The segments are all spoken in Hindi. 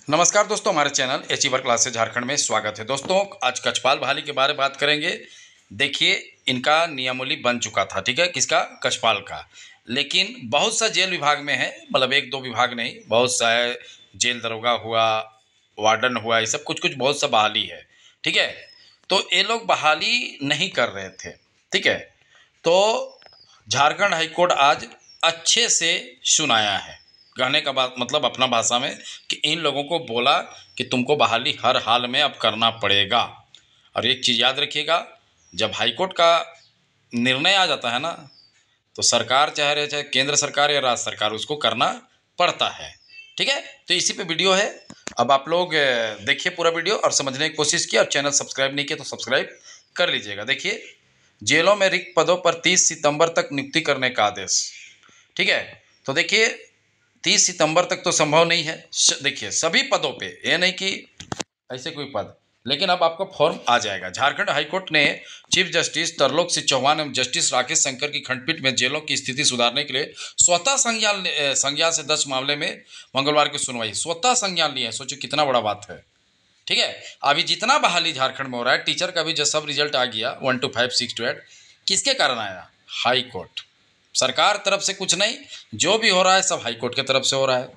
नमस्कार दोस्तों, हमारे चैनल अचीवर क्लासेस झारखंड में स्वागत है। दोस्तों, आज कछपाल बहाली के बारे में बात करेंगे। देखिए, इनका नियमावली बन चुका था, ठीक है, किसका? कछपाल का। लेकिन बहुत सा जेल विभाग में है, मतलब एक दो विभाग नहीं, बहुत सा है। जेल दरोगा हुआ, वार्डन हुआ, ये सब कुछ कुछ बहुत सा बहाली है, ठीक है। तो ये लोग बहाली नहीं कर रहे थे, ठीक है। तो झारखंड हाईकोर्ट आज अच्छे से सुनाया है। कहने का बात मतलब अपना भाषा में कि इन लोगों को बोला कि तुमको बहाली हर हाल में अब करना पड़ेगा। और एक चीज़ याद रखिएगा, जब हाईकोर्ट का निर्णय आ जाता है ना, तो सरकार चाहे रहे, चाहे केंद्र सरकार या राज्य सरकार, उसको करना पड़ता है, ठीक है। तो इसी पे वीडियो है। अब आप लोग देखिए पूरा वीडियो और समझने की कोशिश किया। और चैनल सब्सक्राइब नहीं किया तो सब्सक्राइब कर लीजिएगा। देखिए, जेलों में रिक्त पदों पर 30 सितंबर तक नियुक्ति करने का आदेश, ठीक है। तो देखिए, 30 सितंबर तक तो संभव नहीं है। देखिए, सभी पदों पे, ये नहीं कि ऐसे कोई पद, लेकिन अब आपका फॉर्म आ जाएगा। झारखंड हाईकोर्ट ने चीफ जस्टिस तरलोक सिंह चौहान एवं जस्टिस राकेश शंकर की खंडपीठ में जेलों की स्थिति सुधारने के लिए स्वतः संज्ञान से 10 मामले में मंगलवार की सुनवाई। स्वतः संज्ञान लिए, सोचो कितना बड़ा बात है, ठीक है। अभी जितना बहाली झारखंड में हो रहा है, टीचर का भी जो सब रिजल्ट आ गया 1 to 5 6 to 8, किसके कारण आया? High court. सरकार तरफ से कुछ नहीं, जो भी हो रहा है सब हाई कोर्ट की तरफ से हो रहा है,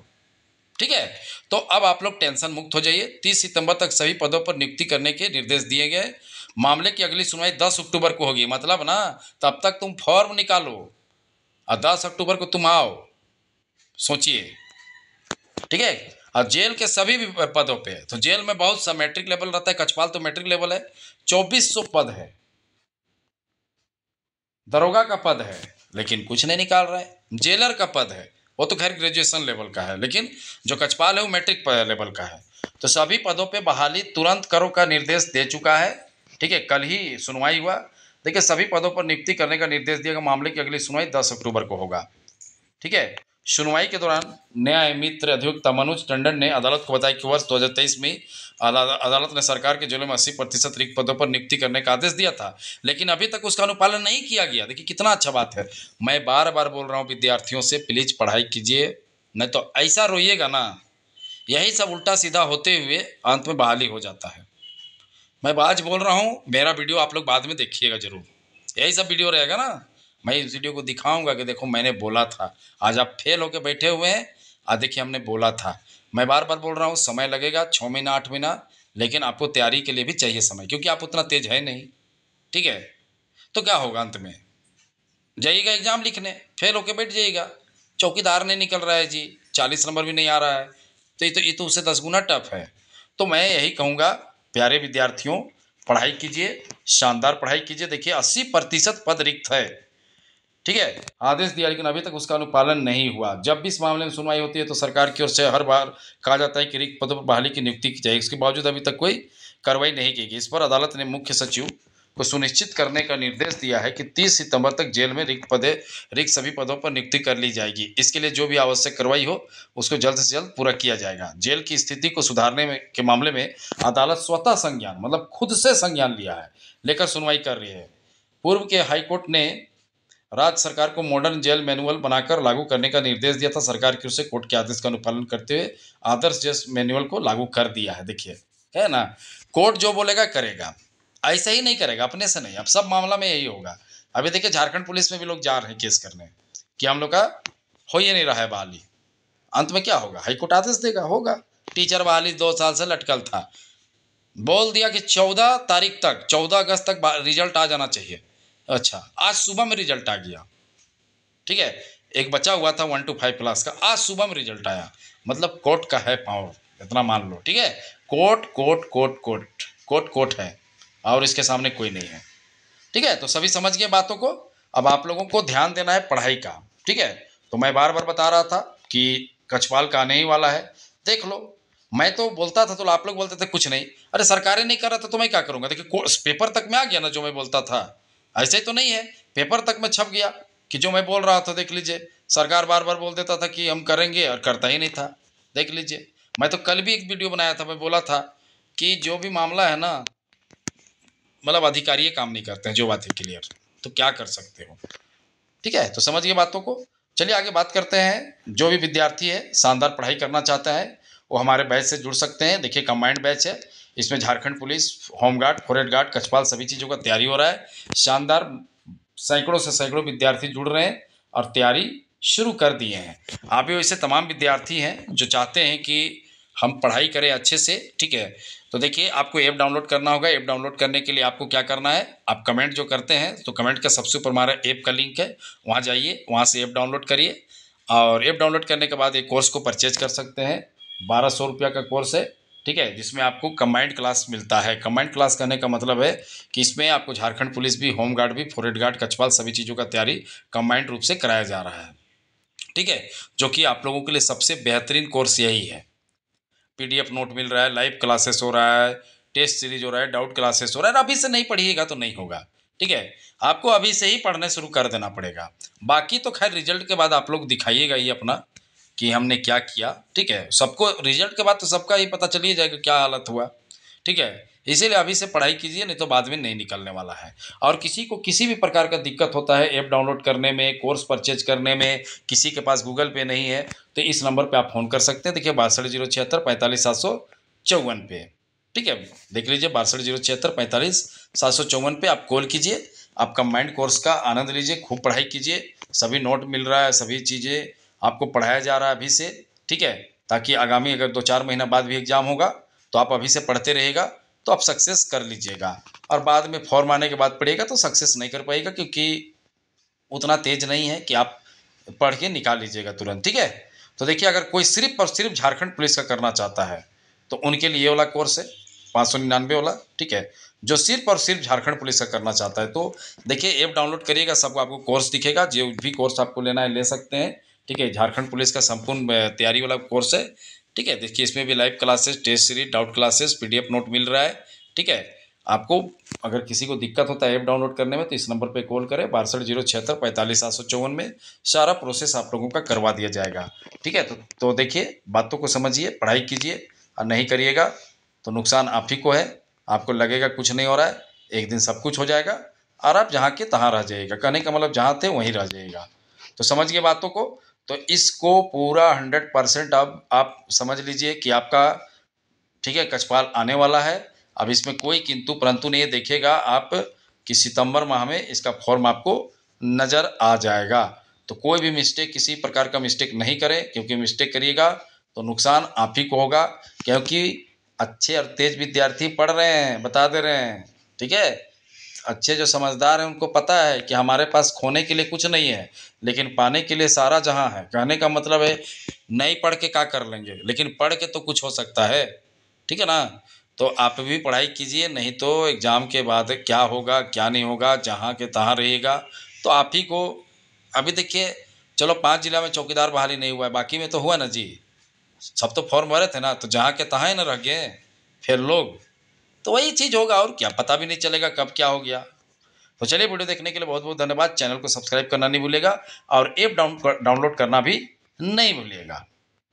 ठीक है। तो अब आप लोग टेंशन मुक्त हो जाइए। 30 सितंबर तक सभी पदों पर नियुक्ति करने के निर्देश दिए गए। मामले की अगली सुनवाई 10 अक्टूबर को होगी। मतलब ना, तब तक तुम फॉर्म निकालो और 10 अक्टूबर को तुम आओ, सोचिए, ठीक है। और जेल के सभी भी पदों पे, तो जेल में बहुत सा मैट्रिक लेवल रहता है, कछपाल तो मैट्रिक लेवल है। 2400 पद है, दरोगा का पद है, लेकिन कुछ नहीं निकाल रहा है। जेलर का पद है, वो तो खैर ग्रेजुएशन लेवल का है, लेकिन जो कछपाल है वो मैट्रिक लेवल का है। तो सभी पदों पे बहाली तुरंत करो का निर्देश दे चुका है, ठीक है। कल ही सुनवाई हुआ। देखिए, सभी पदों पर नियुक्ति करने का निर्देश दिया गया। मामले की अगली सुनवाई 10 अक्टूबर को होगा, ठीक है। सुनवाई के दौरान न्याय मित्र अधिवक्ता मनोज टंडन ने अदालत को बताया कि वर्ष 2023 में अदालत ने सरकार के जेलों में 80% रिक्त पदों पर नियुक्ति करने का आदेश दिया था, लेकिन अभी तक उसका अनुपालन नहीं किया गया। देखिए कितना अच्छा बात है। मैं बार बार बोल रहा हूँ विद्यार्थियों से, प्लीज पढ़ाई कीजिए, नहीं तो ऐसा रोइएगा ना, यही सब उल्टा सीधा होते हुए अंत में बहाली हो जाता है। मैं आज बोल रहा हूँ, मेरा वीडियो आप लोग बाद में देखिएगा जरूर, यही सब वीडियो रहेगा ना। मैं इस वीडियो को दिखाऊंगा कि देखो मैंने बोला था। आज आप फेल होके बैठे हुए हैं, आज देखिए हमने बोला था। मैं बार बार बोल रहा हूँ, समय लगेगा 6 महीना 8 महीना, लेकिन आपको तैयारी के लिए भी चाहिए समय, क्योंकि आप उतना तेज है नहीं, ठीक है। तो क्या होगा, अंत में जाइएगा एग्जाम लिखने, फेल होके बैठ जाइएगा। चौकीदार नहीं निकल रहा है जी, 40 नंबर भी नहीं आ रहा है, तो ये तो उससे 10 गुना टफ है। तो मैं यही कहूँगा, प्यारे विद्यार्थियों, पढ़ाई कीजिए, शानदार पढ़ाई कीजिए। देखिए 80% पद रिक्त है, ठीक है। आदेश दिया, लेकिन अभी तक उसका अनुपालन नहीं हुआ। जब भी इस मामले में सुनवाई होती है तो सरकार की ओर से हर बार कहा जाता है कि रिक्त पदों पर बहाली की नियुक्ति की जाएगी, इसके बावजूद अभी तक कोई कार्रवाई नहीं की गई। इस पर अदालत ने मुख्य सचिव को सुनिश्चित करने का निर्देश दिया है कि 30 सितंबर तक जेल में रिक्त सभी पदों पर नियुक्ति कर ली जाएगी। इसके लिए जो भी आवश्यक कार्रवाई हो उसको जल्द से जल्द पूरा किया जाएगा। जेल की स्थिति को सुधारने में के मामले में अदालत स्वतः संज्ञान, मतलब खुद से संज्ञान लिया है, लेकर सुनवाई कर रही है। पूर्व के हाईकोर्ट ने राज्य सरकार को मॉडर्न जेल मैनुअल बनाकर लागू करने का निर्देश दिया था। सरकार की ओर से कोर्ट के आदेश का अनुपालन करते हुए आदर्श जेल मैनुअल को लागू कर दिया है। देखिए, है ना, कोर्ट जो बोलेगा करेगा, ऐसे ही नहीं करेगा अपने से नहीं। अब सब मामला में यही होगा। अभी देखिए, झारखंड पुलिस में भी लोग जा रहे हैं केस करने कि हम लोग का हो ही नहीं रहा है बहाली। अंत में क्या होगा? हाईकोर्ट आदेश देगा, होगा। टीचर बहाली 2 साल से लटकल था, बोल दिया कि 14 तारीख तक, 14 अगस्त तक रिजल्ट आ जाना चाहिए। अच्छा, आज सुबह में रिजल्ट आ गया, ठीक है। एक बचा हुआ था 1 to 5 क्लास का, आज सुबह में रिजल्ट आया। मतलब कोर्ट का है पावर, इतना मान लो, ठीक है। Court court court court court court है, और इसके सामने कोई नहीं है, ठीक है। तो सभी समझ गए बातों को। अब आप लोगों को ध्यान देना है पढ़ाई का, ठीक है। तो मैं बार बार बता रहा था कि कछपाल का आने ही वाला है, देख लो। मैं तो बोलता था तो आप लोग बोलते थे कुछ नहीं, अरे सरकारें नहीं कर रहा था तो मैं क्या करूंगा। देखिए, पेपर तक में आ गया ना जो मैं बोलता था, ऐसे ही तो नहीं है, पेपर तक में छप गया कि जो मैं बोल रहा था। देख लीजिए, सरकार बार बार बोल देता था कि हम करेंगे और करता ही नहीं था। देख लीजिए, मैं तो कल भी एक वीडियो बनाया था, मैं बोला था कि जो भी मामला है ना, मतलब अधिकारी काम नहीं करते हैं, जो बात है क्लियर, तो क्या कर सकते हो, ठीक है। तो समझिए बातों को। चलिए आगे बात करते हैं। जो भी विद्यार्थी है शानदार पढ़ाई करना चाहता है, वो हमारे बैच से जुड़ सकते हैं। देखिए कंबाइंड बैच है, इसमें Jharkhand police, home guard, forest guard, कछपाल सभी चीज़ों का तैयारी हो रहा है। शानदार, सैकड़ों से सैकड़ों विद्यार्थी जुड़ रहे हैं और तैयारी शुरू कर दिए हैं। आप भी वैसे तमाम विद्यार्थी हैं जो चाहते हैं कि हम पढ़ाई करें अच्छे से, ठीक है। तो देखिए आपको ऐप डाउनलोड करना होगा। ऐप डाउनलोड करने के लिए आपको क्या करना है, आप कमेंट जो करते हैं तो कमेंट का सबसे ऊपर हमारा ऐप का लिंक है, वहाँ जाइए, वहाँ से ऐप डाउनलोड करिए। और ऐप डाउनलोड करने के बाद एक कोर्स को परचेज कर सकते हैं। 1200 रुपया का कोर्स है, ठीक है, जिसमें आपको कंबाइंड क्लास मिलता है। कंबाइंड क्लास करने का मतलब है कि इसमें आपको झारखंड पुलिस भी, होम गार्ड भी, फॉरेस्ट गार्ड, कछपाल सभी चीज़ों का तैयारी कंबाइंड रूप से कराया जा रहा है, ठीक है। जो कि आप लोगों के लिए सबसे बेहतरीन कोर्स यही है। पीडीएफ नोट मिल रहा है, लाइव क्लासेस हो रहा है, टेस्ट सीरीज हो रहा है, डाउट क्लासेस हो रहा है। अभी से नहीं पढ़िएगा तो नहीं होगा, ठीक है। आपको अभी से ही पढ़ने शुरू कर देना पड़ेगा। बाकी तो खैर रिजल्ट के बाद आप लोग दिखाइएगा ही अपना कि हमने क्या किया, ठीक है। सबको रिजल्ट के बाद तो सबका ही पता चलिए जाएगा क्या हालत हुआ, ठीक है। इसीलिए अभी से पढ़ाई कीजिए, नहीं तो बाद में नहीं निकलने वाला है। और किसी को किसी भी प्रकार का दिक्कत होता है ऐप डाउनलोड करने में, कोर्स परचेज करने में, किसी के पास गूगल पे नहीं है तो इस नंबर पे आप फ़ोन कर सकते हैं। देखिए 62 076 45 754 पे, ठीक है। देख लीजिए 62 076 45 754 पे आप कॉल कीजिए। आप कंबाइंड कोर्स का आनंद लीजिए, खूब पढ़ाई कीजिए। सभी नोट मिल रहा है, सभी चीज़ें आपको पढ़ाया जा रहा है अभी से, ठीक है। ताकि आगामी अगर 2-4 महीना बाद भी एग्ज़ाम होगा तो आप अभी से पढ़ते रहिएगा तो आप सक्सेस कर लीजिएगा। और बाद में फॉर्म आने के बाद पढ़िएगा तो सक्सेस नहीं कर पाइएगा, क्योंकि उतना तेज नहीं है कि आप पढ़ के निकाल लीजिएगा तुरंत, ठीक है। तो देखिए अगर कोई सिर्फ और सिर्फ झारखंड पुलिस का करना चाहता है तो उनके लिए ये वाला कोर्स है 599 वाला, ठीक है। जो सिर्फ और सिर्फ झारखंड पुलिस का करना चाहता है तो देखिए ऐप डाउनलोड करिएगा, सबको आपको कोर्स दिखेगा। जो भी कोर्स आपको लेना है ले सकते हैं, ठीक है। झारखंड पुलिस का संपूर्ण तैयारी वाला कोर्स है, ठीक है। देखिए इसमें भी live classes, test series, doubt classes, PDF note मिल रहा है, ठीक है। आपको अगर किसी को दिक्कत होता है ऐप डाउनलोड करने में तो इस नंबर पे कॉल करें 62 076 45 754 में। सारा प्रोसेस आप लोगों का करवा दिया जाएगा, ठीक है। तो देखिए बातों को समझिए, पढ़ाई कीजिए, और नहीं करिएगा तो नुकसान आप ही को है। आपको लगेगा कुछ नहीं हो रहा है, एक दिन सब कुछ हो जाएगा और आप जहाँ के तहाँ रह जाइएगा। कहने का मतलब जहाँ थे वहीं रह जाइएगा। तो समझ गए बातों को। तो इसको पूरा 100% अब आप समझ लीजिए कि आपका, ठीक है, कछपाल आने वाला है। अब इसमें कोई किंतु परंतु नहीं है। देखिएगा आप कि सितंबर माह में इसका फॉर्म आपको नज़र आ जाएगा। तो कोई भी मिस्टेक, किसी प्रकार का मिस्टेक नहीं करें, क्योंकि मिस्टेक करिएगा तो नुकसान आप ही को होगा। क्योंकि अच्छे और तेज विद्यार्थी पढ़ रहे हैं, बता दे रहे हैं, ठीक है। अच्छे जो समझदार हैं उनको पता है कि हमारे पास खोने के लिए कुछ नहीं है, लेकिन पाने के लिए सारा जहां है। कहने का मतलब है नहीं पढ़ के क्या कर लेंगे, लेकिन पढ़ के तो कुछ हो सकता है, ठीक है ना। तो आप भी पढ़ाई कीजिए, नहीं तो एग्ज़ाम के बाद क्या होगा क्या नहीं होगा, जहाँ के तहाँ रहिएगा तो आप ही को। अभी देखिए चलो 5 जिला में चौकीदार बहाली नहीं हुआ है, बाकी में तो हुआ ना जी। सब तो फॉर्म भरे थे ना, तो जहाँ के तहाँ ही ना रह गए फिर लोग। तो वही चीज़ होगा, और क्या, पता भी नहीं चलेगा कब क्या हो गया। तो चलिए वीडियो देखने के लिए बहुत बहुत धन्यवाद। चैनल को सब्सक्राइब करना नहीं भूलिएगा और ऐप डाउनलोड करना भी नहीं भूलिएगा।